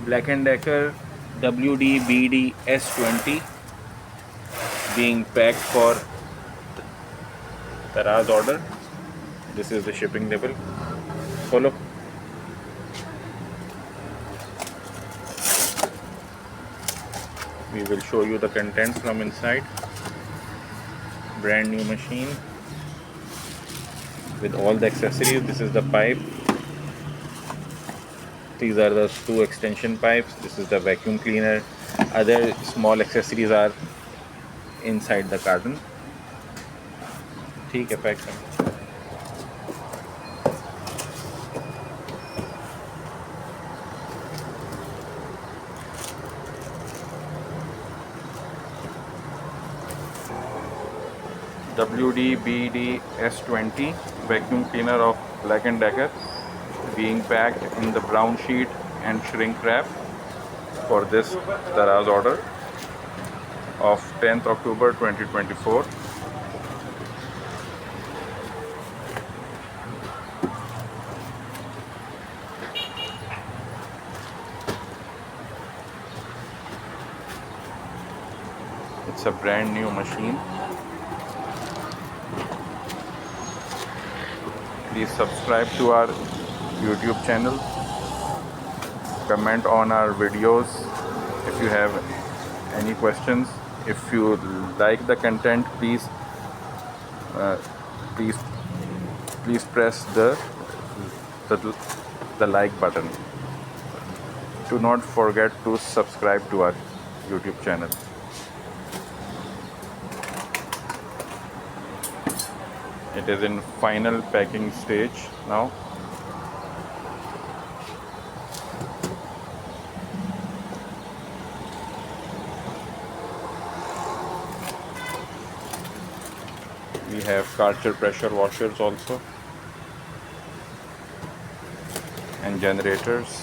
Black+Decker WDBDS20 being packed for Daraz Order. This is the shipping label. Follow. We will show you the contents from inside. Brand new machine with all the accessories. This is the pipe. These are the two extension pipes. This is the vacuum cleaner. Other small accessories are inside the carton. ठीक है, pack कर. WDBDS20 vacuum cleaner of Black+Decker being packed in the brown sheet and shrink wrap for this Daraz order of 10th October 2024. It's a brand new machine. Please subscribe to our YouTube channel, comment on our videos if you have any questions. If you like the content, please press the like button. Do not forget to subscribe to our YouTube channel. It is in final packing stage now. We have cartridge pressure washers also and generators.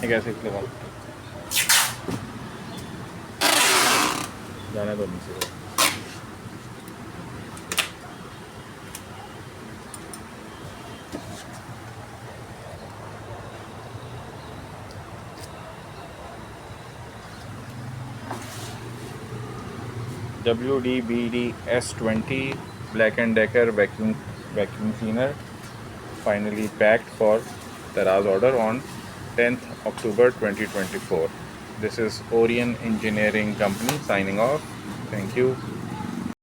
कैसे लगा जाने दो नीचे. WDBDS20 Black+Decker vacuum cleaner finally packed for Daraz order on 10th October 2024. This is Orion Engineering Company signing off. Thank you.